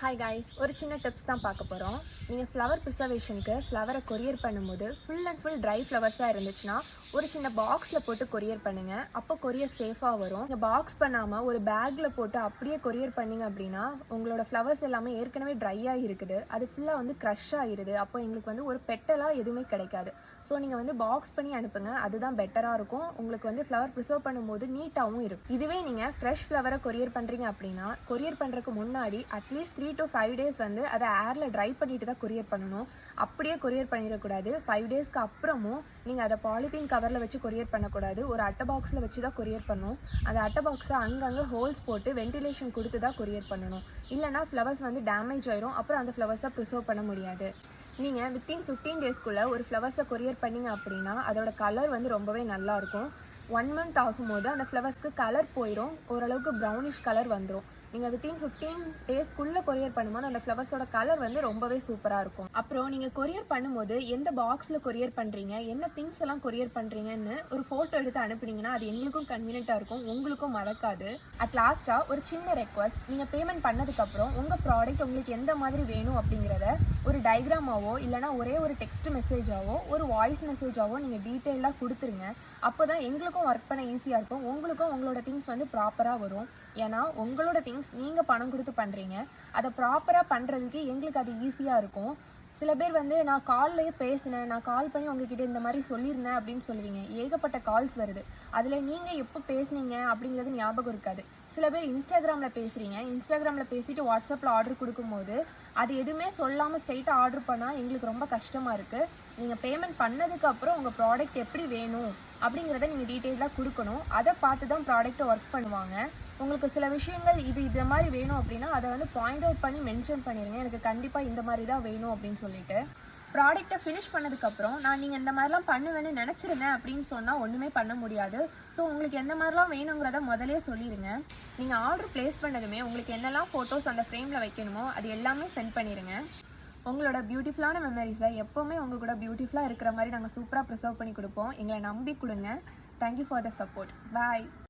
Hi guys, ஒரு சின்ன tips தான் பார்க்க போகிறோம். நீங்கள் ஃப்ளவர் ப்ரிசர்வேஷனுக்கு ஃப்ளவரை கொரியர் பண்ணும்போது ஃபுல் அண்ட் ஃபுல் ட்ரை ஃப்ளவர்ஸாக இருந்துச்சுன்னா ஒரு சின்ன பாக்ஸில் போட்டு கொரியர் பண்ணுங்கள். அப்போ கொரியர் சேஃபாக வரும். நீங்கள் பாக்ஸ் பண்ணாமல் ஒரு பேக்கில் போட்டு அப்படியே கொரியர் பண்ணிங்க அப்படின்னா உங்களோட ஃப்ளவர்ஸ் எல்லாமே ஏற்கனவே ட்ரையாக இருக்குது, அது ஃபுல்லாக வந்து க்ரஷ் ஆகிடுது. அப்போ எங்களுக்கு வந்து ஒரு பெட்டலாக எதுவுமே கிடைக்காது. ஸோ நீங்கள் வந்து பாக்ஸ் பண்ணி அனுப்புங்க, அதுதான் பெட்டராக இருக்கும். உங்களுக்கு வந்து ஃப்ளவர் ப்ரிசர்வ் பண்ணும்போது நீட்டாகவும் இருக்கும். இதுவே நீங்கள் ஃப்ரெஷ் ஃப்ளவரை கொரியர் பண்ணுறீங்க அப்படின்னா கொரியர் பண்ணுறதுக்கு முன்னாடி அட்லீஸ்ட் 3 to 5 days வந்து அதை ஏரில் ட்ரை பண்ணிட்டு தான் கொரியர் பண்ணணும். அப்படியே கொரியர் பண்ணிடக்கூடாது. 5 daysக்கு அப்புறமும் நீங்கள் அதை பாலித்தீன் கவரில் வச்சு கொரியர் பண்ணக்கூடாது. ஒரு அட்டை பாக்ஸில் வச்சு தான் கொரியர் பண்ணணும். அந்த அட்டை பாக்ஸை அங்கங்கே ஹோல்ஸ் போட்டு வென்டிலேஷன் கொடுத்து தான் கொரியர் பண்ணணும். இல்லைனா ஃப்ளவர்ஸ் வந்து டேமேஜ் ஆயிரும். அப்புறம் அந்த ஃப்ளவர்ஸை ப்ரிசர்வ் பண்ண முடியாது. நீங்கள் வித்தின் 15 daysக்குள்ளே ஒரு ஃப்ளவர்ஸை கொரியர் பண்ணிங்க அப்படின்னா அதோட கலர் வந்து ரொம்பவே நல்லாயிருக்கும். 1 month ஆகும்போது அந்த ஃப்ளவர்ஸ்க்கு கலர் போயிடும், ஓரளவுக்கு ப்ரௌனிஷ் கலர் வந்துடும். நீங்கள் வித்தின் 15 daysக்குள்ளே கொரியர் பண்ணும்போது அந்த ஃப்ளவர்ஸோட கலர் வந்து ரொம்பவே சூப்பராக இருக்கும். அப்புறம் நீங்கள் கொரியர் பண்ணும்போது எந்த பாக்ஸில் கொரியர் பண்ணுறீங்க, என்ன திங்ஸ் எல்லாம் கொரியர் பண்ணுறீங்கன்னு ஒரு ஃபோட்டோ எடுத்து அனுப்புனீங்கன்னா அது எங்களுக்கும் கன்வீனியண்ட்டாக இருக்கும், உங்களுக்கும் மறக்காது. அட் லாஸ்ட்டாக ஒரு சின்ன ரெக்வஸ்ட், நீங்கள் பேமெண்ட் பண்ணதுக்கப்புறம் உங்கள் ப்ராடக்ட் உங்களுக்கு எந்த மாதிரி வேணும் அப்படிங்கிறத ஒரு டயக்ராமாவோ இல்லைனா ஒரே ஒரு டெக்ஸ்ட் மெசேஜாவோ ஒரு வாய்ஸ் மெசேஜாவோ நீங்கள் டீட்டெயிலாக கொடுத்துருங்க. அப்போ தான் எங்களுக்கும் ஒர்க் பண்ண ஈஸியாக இருக்கும், உங்களுக்கும் உங்களோட திங்ஸ் வந்து ப்ராப்பராக வரும். ஏன்னா உங்களோட திங்ஸ் நீங்கள் பணம் கொடுத்து பண்ணுறீங்க, அதை ப்ராப்பராக பண்ணுறதுக்கு எங்களுக்கு அது ஈஸியாக இருக்கும். சில பேர் வந்து நான் கால்லையே பேசினேன், நான் கால் பண்ணி உங்ககிட்ட இந்த மாதிரி சொல்லியிருந்தேன் அப்படின்னு சொல்லுவீங்க. ஏகப்பட்ட கால்ஸ் வருது, அதில் நீங்கள் எப்போ பேசுனீங்க அப்படிங்கிறது ஞாபகம் இருக்காது. சில பேர் இன்ஸ்டாகிராமில் பேசுகிறீங்க, இன்ஸ்டாகிராமில் பேசிட்டு வாட்ஸ்அப்பில் ஆர்டர் கொடுக்கும்போது அது எதுவுமே சொல்லாமல் ஸ்ட்ரெயிட்டாக ஆர்டர் பண்ணால் எங்களுக்கு ரொம்ப கஷ்டமாக இருக்குது. நீங்கள் பேமெண்ட் பண்ணதுக்கப்புறம் உங்கள் ப்ராடக்ட் எப்படி வேணும் அப்படிங்கிறத நீங்கள் டீட்டெயிலாக கொடுக்கணும். அதை பார்த்து தான் ப்ராடக்ட்டை ஒர்க் பண்ணுவாங்க. உங்களுக்கு சில விஷயங்கள் இது மாதிரி வேணும் அப்படின்னா அதை வந்து பாயிண்ட் அவுட் பண்ணி மென்ஷன் பண்ணிடுங்க, எனக்கு கண்டிப்பாக இந்த மாதிரி தான் வேணும் அப்படின்னு சொல்லிட்டு. ப்ராடக்ட்டை ஃபினிஷ் பண்ணதுக்கப்புறம் நான் நீங்கள் இந்த மாதிரிலாம் பண்ணுவேன்னு நினச்சிருந்தேன் அப்படின்னு சொன்னால் ஒன்றுமே பண்ண முடியாது. ஸோ உங்களுக்கு எந்த மாதிரிலாம் வேணுங்கிறத முதலே சொல்லிடுங்க. நீங்கள் ஆர்டர் ப்ளேஸ் பண்ணதுமே உங்களுக்கு என்னெல்லாம் ஃபோட்டோஸ் அந்த ஃப்ரேமில் வைக்கணுமோ அது எல்லாமே சென்ட் பண்ணிடுங்க. உங்களோட பியூட்டிஃபுல்லான மெமரிஸை எப்போவுமே உங்கள் கூட பியூட்டிஃபுல்லாக இருக்கிற மாதிரி நாங்கள் சூப்பராக ப்ரிசர்வ் பண்ணி கொடுப்போம். எங்களை நம்பி கொடுங்க. Thank you for the support. Bye.